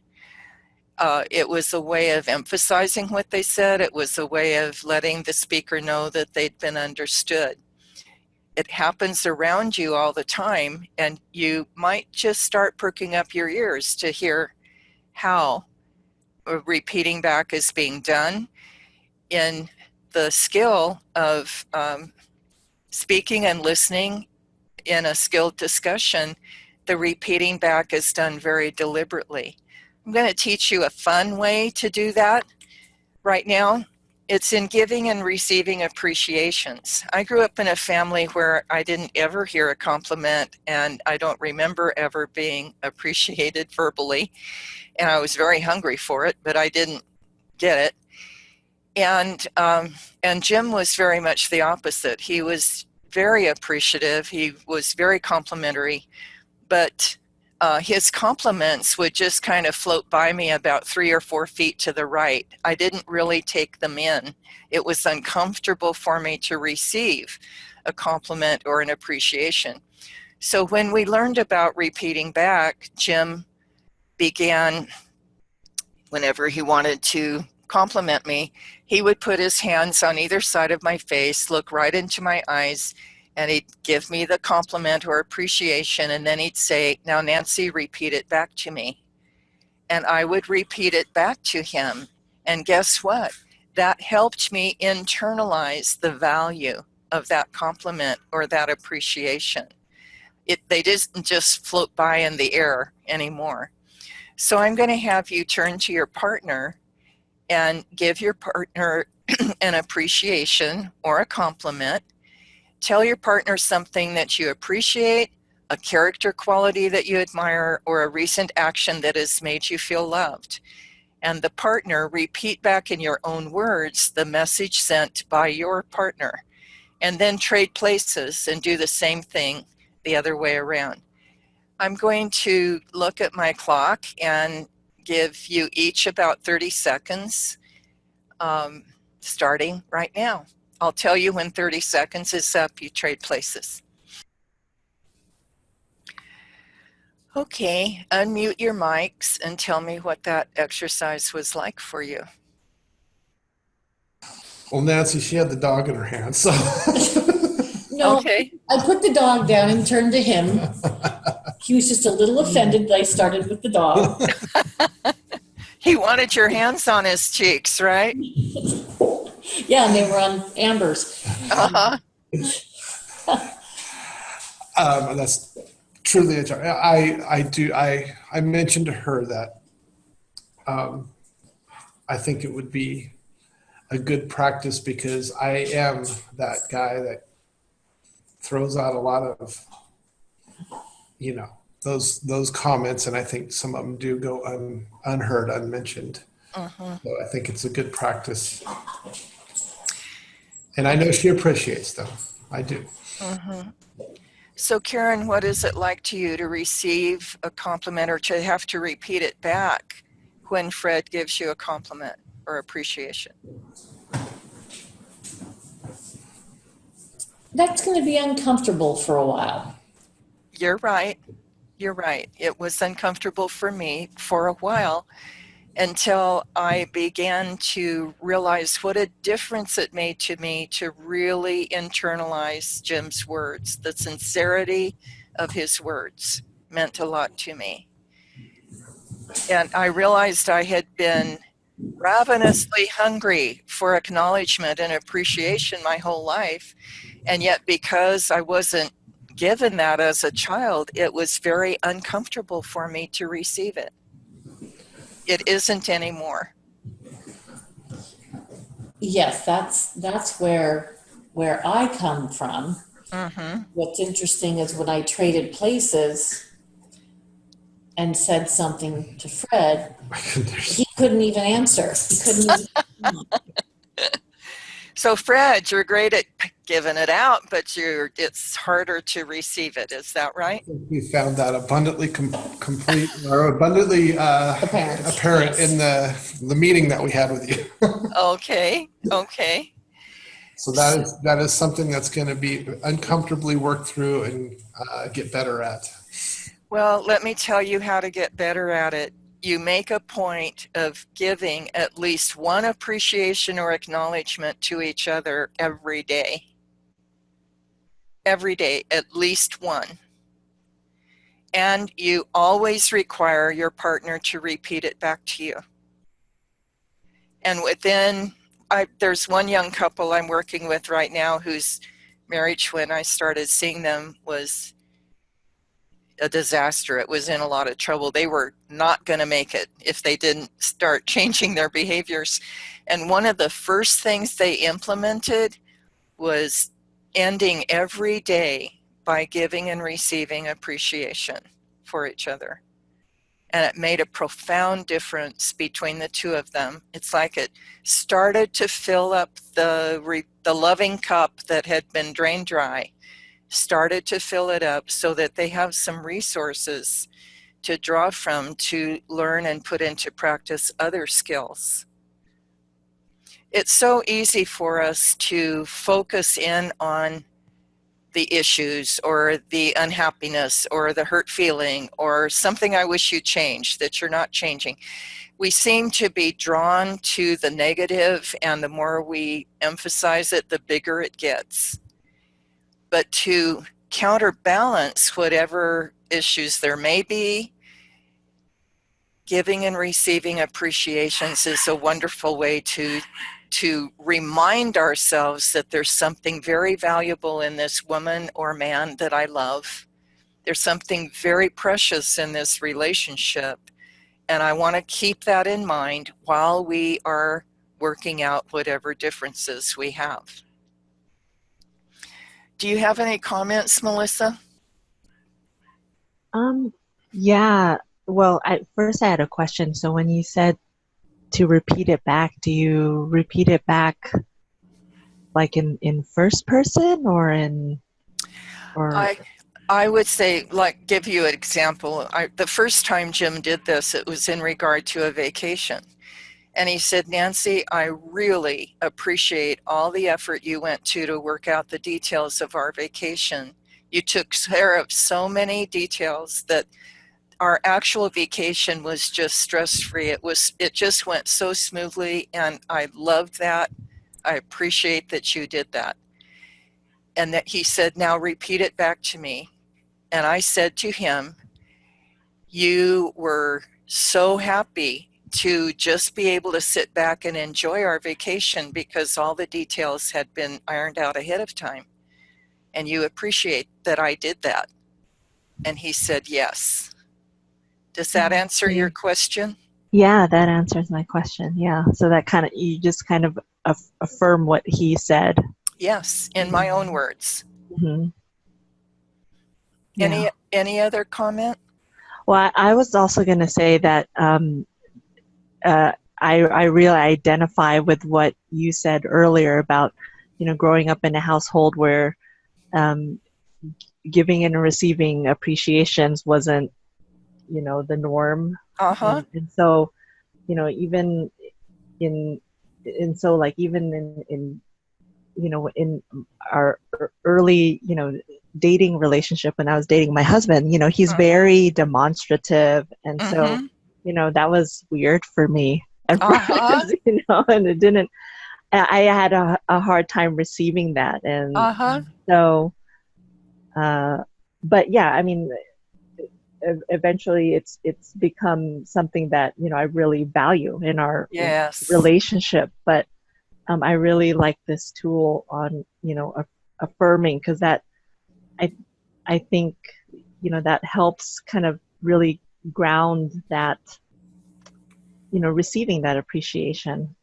It was a way of emphasizing what they said. It was a way of letting the speaker know that they'd been understood. It happens around you all the time, and you might just start perking up your ears to hear how repeating back is being done. In the skill of speaking and listening in a skilled discussion, the repeating back is done very deliberately. I'm going to teach you a fun way to do that right now. It's in giving and receiving appreciations. I grew up in a family where I didn't ever hear a compliment, and I don't remember ever being appreciated verbally. And I was very hungry for it, but I didn't get it. And Jim was very much the opposite. He was very appreciative. He was very complimentary, but his compliments would just kind of float by me about 3 or 4 feet to the right. I didn't really take them in. It was uncomfortable for me to receive a compliment or an appreciation. So when we learned about repeating back, Jim began, whenever he wanted to compliment me, he would put his hands on either side of my face, look right into my eyes, and he'd give me the compliment or appreciation, and then he'd say, "Now, Nancy, repeat it back to me." And I would repeat it back to him. And guess what? That helped me internalize the value of that compliment or that appreciation. They didn't just float by in the air anymore. So I'm going to have you turn to your partner and give your partner an appreciation or a compliment. Tell your partner something that you appreciate, a character quality that you admire, or a recent action that has made you feel loved. And the partner, repeat back in your own words the message sent by your partner. And then trade places and do the same thing the other way around. I'm going to look at my clock and give you each about 30 seconds, starting right now. I'll tell you when 30 seconds is up, you trade places. Okay, unmute your mics and tell me what that exercise was like for you. Well, Nancy, she had the dog in her hand, so. No, Okay. I put the dog down and turned to him. He was just a little offended that I started with the dog. He wanted your hands on his cheeks, right? Yeah, and they were on Amber's. Uh-huh. That's truly a job. I mentioned to her that I think it would be a good practice because I am that guy that throws out a lot of, those comments, and I think some of them do go unheard, unmentioned. Uh-huh. So I think it's a good practice. And I know she appreciates them. I do. Uh-huh. So Karen, what is it like to you to receive a compliment or to have to repeat it back when Fred gives you a compliment or appreciation? That's going to be uncomfortable for a while. You're right. You're right. It was uncomfortable for me for a while until I began to realize what a difference it made to me to really internalize Jim's words. The sincerity of his words meant a lot to me. And I realized I had been ravenously hungry for acknowledgement and appreciation my whole life. And yet, because I wasn't given that as a child, it was very uncomfortable for me to receive it. it isn't anymore. Yes, that's where I come from. Mm-hmm. What's interesting is when I traded places and said something to Fred, he couldn't even answer. He couldn't even. So Fred, you're great at giving it out, but it's harder to receive it. Is that right? We found that abundantly complete or abundantly apparent Yes. in the meeting that we had with you. Okay. Okay. So that is something that's going to be uncomfortably worked through and get better at. Well, let me tell you how to get better at it. You make a point of giving at least one appreciation or acknowledgement to each other every day. Every day, at least one. And you always require your partner to repeat it back to you. And there's one young couple I'm working with right now whose marriage, when I started seeing them, was a disaster. It was in a lot of trouble. They were not going to make it if they didn't start changing their behaviors. And one of the first things they implemented was ending every day by giving and receiving appreciation for each other. And it made a profound difference between the two of them. It's like it started to fill up the loving cup that had been drained dry, started to fill it up so that they have some resources to draw from to learn and put into practice other skills. It's so easy for us to focus in on the issues or the unhappiness or the hurt feeling or something I wish you changed that you're not changing. We seem to be drawn to the negative, and the more we emphasize it, the bigger it gets. But to counterbalance whatever issues there may be, giving and receiving appreciations is a wonderful way to remind ourselves that there's something very valuable in this woman or man that I love. There's something very precious in this relationship, and I want to keep that in mind while we are working out whatever differences we have. Do you have any comments, Melissa? Yeah. Well, at first I had a question. So when you said to repeat it back, do you repeat it back like in first person or I would say, like, give you an example. The first time Jim did this, it was in regard to a vacation. And he said, Nancy, I really appreciate all the effort you went to work out the details of our vacation. You took care of so many details that our actual vacation was just stress-free. It just went so smoothly, and I loved that. I appreciate that you did that. And that he said, now repeat it back to me. And I said to him, you were so happy to just be able to sit back and enjoy our vacation because all the details had been ironed out ahead of time. And you appreciate that I did that. And he said, yes. Does that answer your question? Yeah, that answers my question. Yeah. So that you just kind of affirm what he said. Yes, in my own words. Mm-hmm. Yeah. Any other comment? Well, I was also going to say that I really identify with what you said earlier about, growing up in a household where giving and receiving appreciations wasn't, the norm. Uh-huh. And so, even in in our early, dating relationship when I was dating my husband, he's very demonstrative. And so, that was weird for me at first, and it didn't, I had a hard time receiving that. And so, but yeah, I mean, eventually it's become something that, I really value in our relationship. But I really like this tool on, affirming, because that I think, that helps kind of really ground that receiving that appreciation.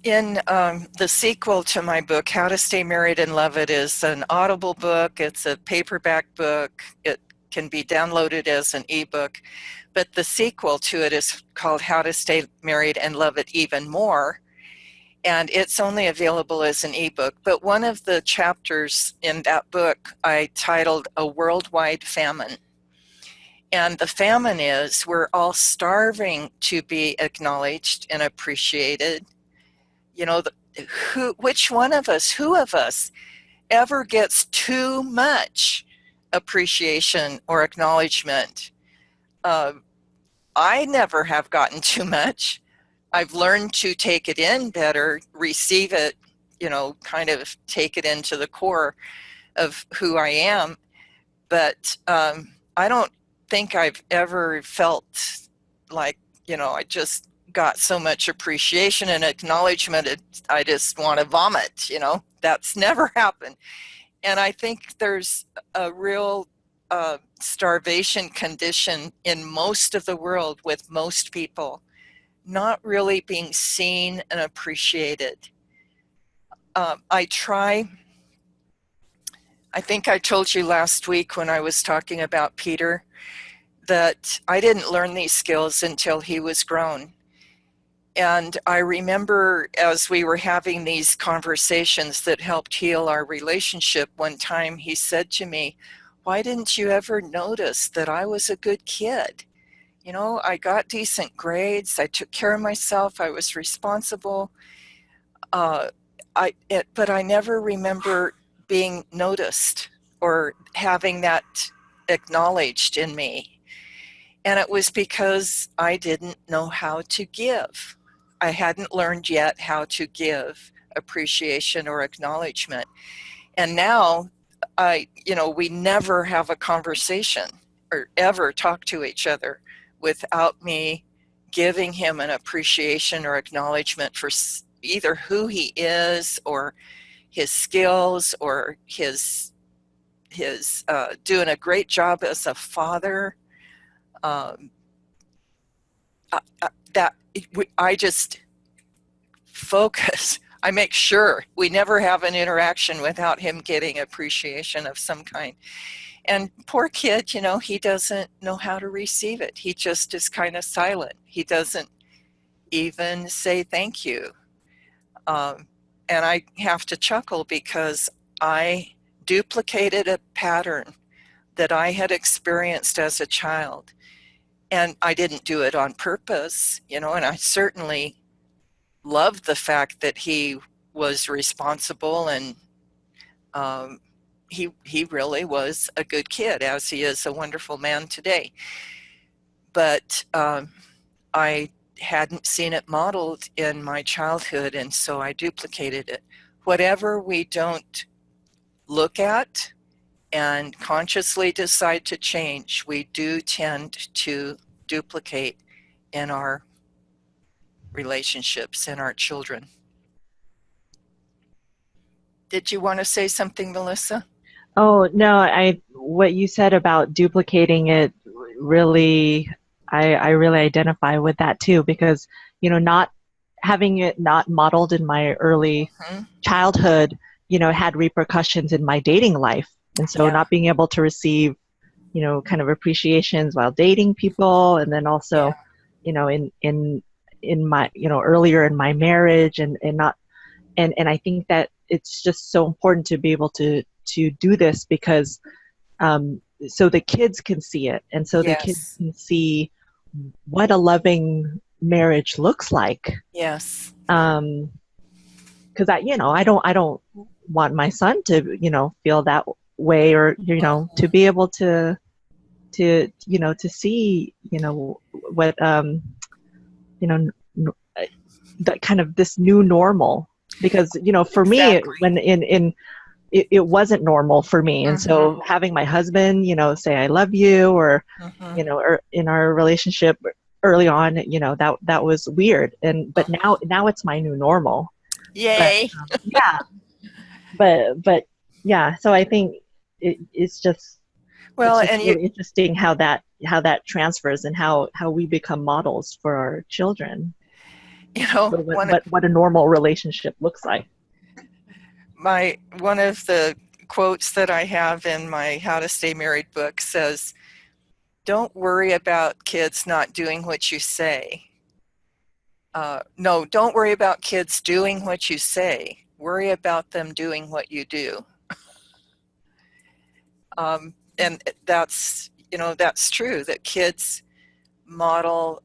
In the sequel to my book, How to Stay Married and Love It, is an Audible book. It's a paperback book. It can be downloaded as an ebook. But the sequel to it is called How to Stay Married and Love It Even More. And it's only available as an ebook. But one of the chapters in that book I titled A Worldwide Famine. And the famine is we're all starving to be acknowledged and appreciated. Which one of us, who of us ever gets too much appreciation or acknowledgement? I never have gotten too much. I've learned to take it in better, receive it, kind of take it into the core of who I am. But I don't think I've ever felt like, I just got so much appreciation and acknowledgement, I just want to vomit, that's never happened. And I think there's a real starvation condition in most of the world with most people, not really being seen and appreciated. I think I told you last week when I was talking about Peter that I didn't learn these skills until he was grown. And I remember as we were having these conversations that helped heal our relationship, one time he said to me, "Why didn't you ever notice that I was a good kid? I got decent grades, I took care of myself, I was responsible, but I never remember being noticed or having that acknowledged in me." And it was because I didn't know how to give. I hadn't learned yet how to give appreciation or acknowledgement. And now we never have a conversation or ever talk to each other without me giving him an appreciation or acknowledgement for either who he is or his skills or his doing a great job as a father. I just focus. I make sure we never have an interaction without him getting appreciation of some kind. And poor kid, he doesn't know how to receive it. He just is kind of silent. He doesn't even say thank you. And I have to chuckle because I duplicated a pattern that I had experienced as a child. And I didn't do it on purpose, and I certainly loved the fact that he was responsible and he really was a good kid, as he is a wonderful man today. But I hadn't seen it modeled in my childhood, and so I duplicated it. Whatever we don't look at and consciously decide to change, we do tend to duplicate in our relationships and our children. Did you want to say something, Melissa? Oh, no, what you said about duplicating it really, I really identify with that too, because, not having it not modeled in my early childhood, had repercussions in my dating life. And so not being able to receive, kind of appreciations while dating people, and then also, in my, earlier in my marriage and I think that it's just so important to be able to do this because, so the kids can see it. And so the kids can see what a loving marriage looks like. Yes. Cause I don't want my son to, feel that way or, to be able to see, what, that kind of this new normal, because, for me, when it wasn't normal for me. And so having my husband, say, I love you, or, or in our relationship early on, that was weird. But now it's my new normal. Yay. But yeah, so I think it's just, well, it's just really interesting how that that transfers and how we become models for our children. You know, What a normal relationship looks like. One of the quotes that I have in my How to Stay Married book says, "Don't worry about kids not doing what you say. No, don't worry about kids doing what you say. Worry about them doing what you do." And that's true, that kids model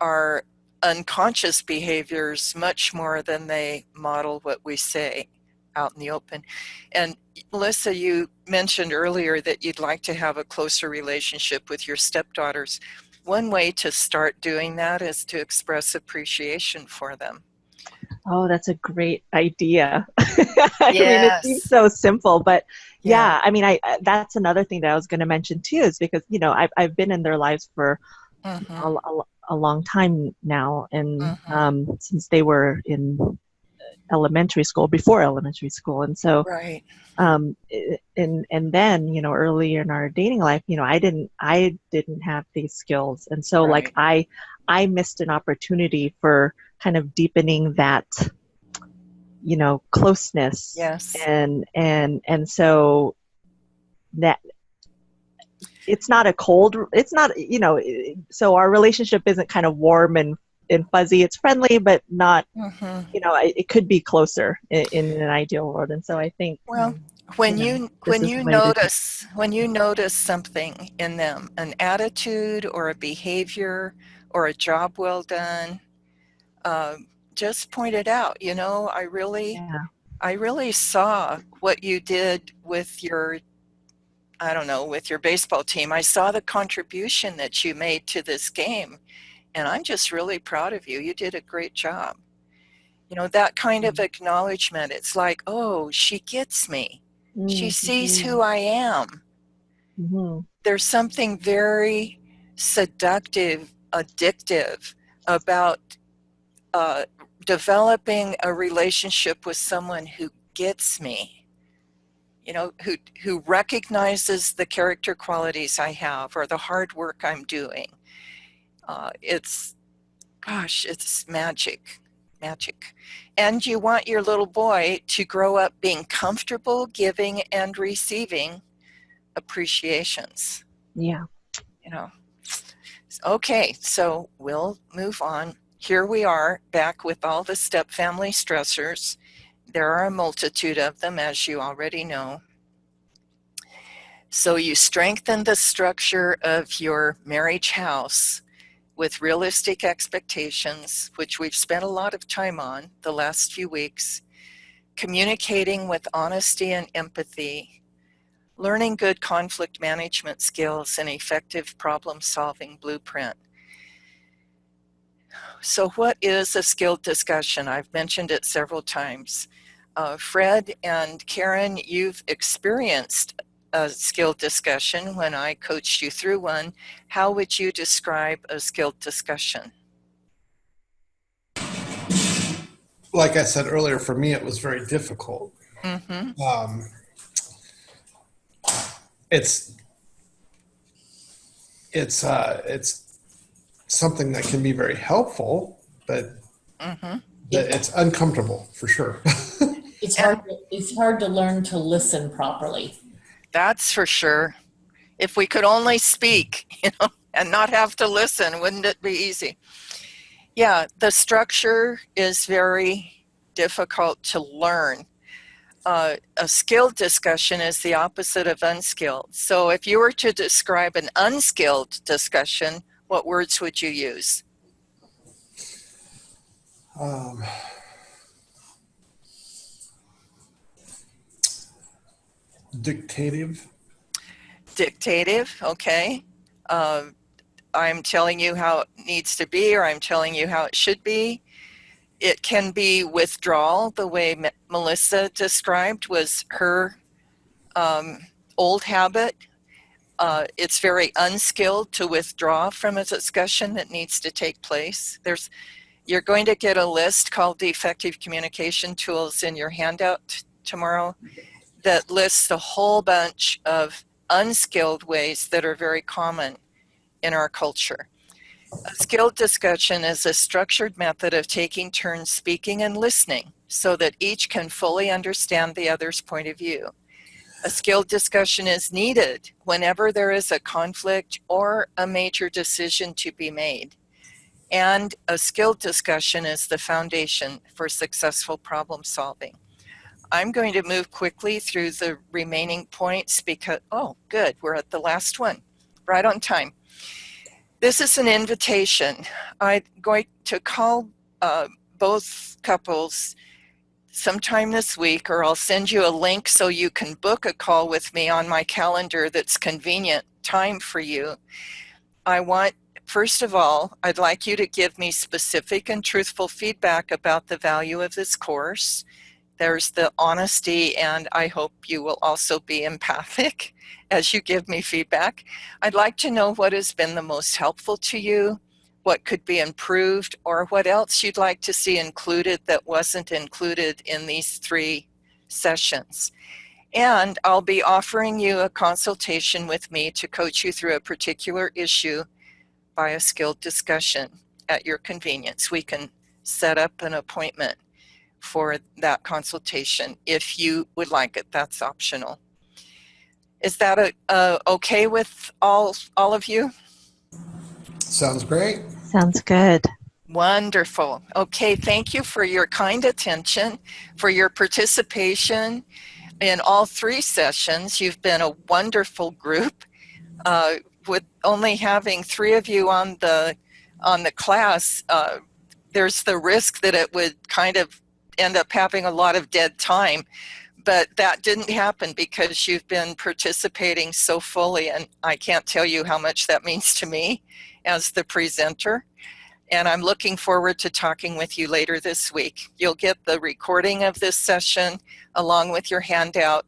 our unconscious behaviors much more than they model what we say out in the open. And Melissa, you mentioned earlier that you'd like to have a closer relationship with your stepdaughters. One way to start doing that is to express appreciation for them. Oh, that's a great idea. I mean, it seems Yes. so simple, but Yeah. I mean, that's another thing that I was going to mention too, is because, you know, I've been in their lives for Mm-hmm. a long time now, and Mm-hmm. since they were in elementary school, before elementary school, and so Right. and then, you know, early in our dating life, you know, I didn't have these skills, and so like Right. I missed an opportunity for kind of deepening that, you know, closeness, Yes. and so that it's not a cold, it's not, you know, so our relationship isn't kind of warm and fuzzy. It's friendly, but not, Mm-hmm. you know, it could be closer in an ideal world. And so I think, Well, you when know, you this when is the you way to do. notice something in them, an attitude or a behavior or a job well done, uh, just point it out. You know, Yeah. I really saw what you did with your, I don't know, with your baseball team. I saw the contribution that you made to this game, and I'm just really proud of you. You did a great job. You know, that kind of acknowledgement, it's like, oh, she gets me. She sees Mm-hmm. who I am. Mm-hmm. There's something very seductive, addictive about uh, developing a relationship with someone who gets me, you know, who recognizes the character qualities I have or the hard work I'm doing. It's magic, magic. And you want your little boy to grow up being comfortable giving and receiving appreciations, Yeah. you know. Okay, so we'll move on. Here we are back with all the step family stressors. There are a multitude of them, as you already know. So you strengthen the structure of your marriage house with realistic expectations, which we've spent a lot of time on the last few weeks, communicating with honesty and empathy, learning good conflict management skills, and effective problem-solving blueprint. So what is a skilled discussion? I've mentioned it several times. Fred and Karen, you've experienced a skilled discussion when I coached you through one. How would you describe a skilled discussion? Like I said earlier, for me, it was very difficult. Mm-hmm. Um, it's it's something that can be very helpful, but Mm-hmm. it's uncomfortable for sure. And It's hard to learn to listen properly. that's for sure. If we could only speak, you know, and not have to listen, wouldn't it be easy? Yeah, the structure is very difficult to learn. A skilled discussion is the opposite of unskilled. So if you were to describe an unskilled discussion, what words would you use? um, Dictative. Dictative, okay. I'm telling you how it needs to be, or I'm telling you how it should be. It can be withdrawal, the way Melissa described was her old habit. It's very unskilled to withdraw from a discussion that needs to take place. You're going to get a list called the Effective Communication Tools in your handout tomorrow that lists a whole bunch of unskilled ways that are very common in our culture. A skilled discussion is a structured method of taking turns speaking and listening so that each can fully understand the other's point of view. A skilled discussion is needed whenever there is a conflict or a major decision to be made. And a skilled discussion is the foundation for successful problem solving. I'm going to move quickly through the remaining points because, oh, good, we're at the last one, right on time. This is an invitation. I'm going to call both couples sometime this week, or I'll send you a link so you can book a call with me on my calendar that's convenient time for you. First of all, I'd like you to give me specific and truthful feedback about the value of this course. There's the honesty, and I hope you will also be empathic as you give me feedback. I'd like to know what has been the most helpful to you, what could be improved, or what else you'd like to see included that wasn't included in these 3 sessions. And I'll be offering you a consultation with me to coach you through a particular issue by a skilled discussion at your convenience. We can set up an appointment for that consultation if you would like it. That's optional. Is that okay with all of you? Sounds great. Sounds good. Wonderful. Okay, thank you for your kind attention, for your participation in all 3 sessions. You've been a wonderful group. With only having 3 of you on the class, there's the risk that it would kind of end up having a lot of dead time, but that didn't happen because you've been participating so fully, and I can't tell you how much that means to me as the presenter. And I'm looking forward to talking with you later this week. You'll get the recording of this session along with your handout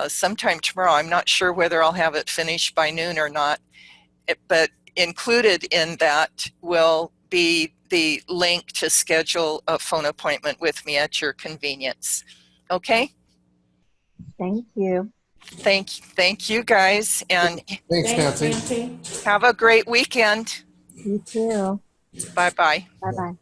sometime tomorrow. I'm not sure whether I'll have it finished by noon or not, but included in that will be the link to schedule a phone appointment with me at your convenience. Okay? Thank you. Thank you guys, and Thanks, Thanks, Nancy. Nancy. have a great weekend. You too. Bye-bye. Bye-bye.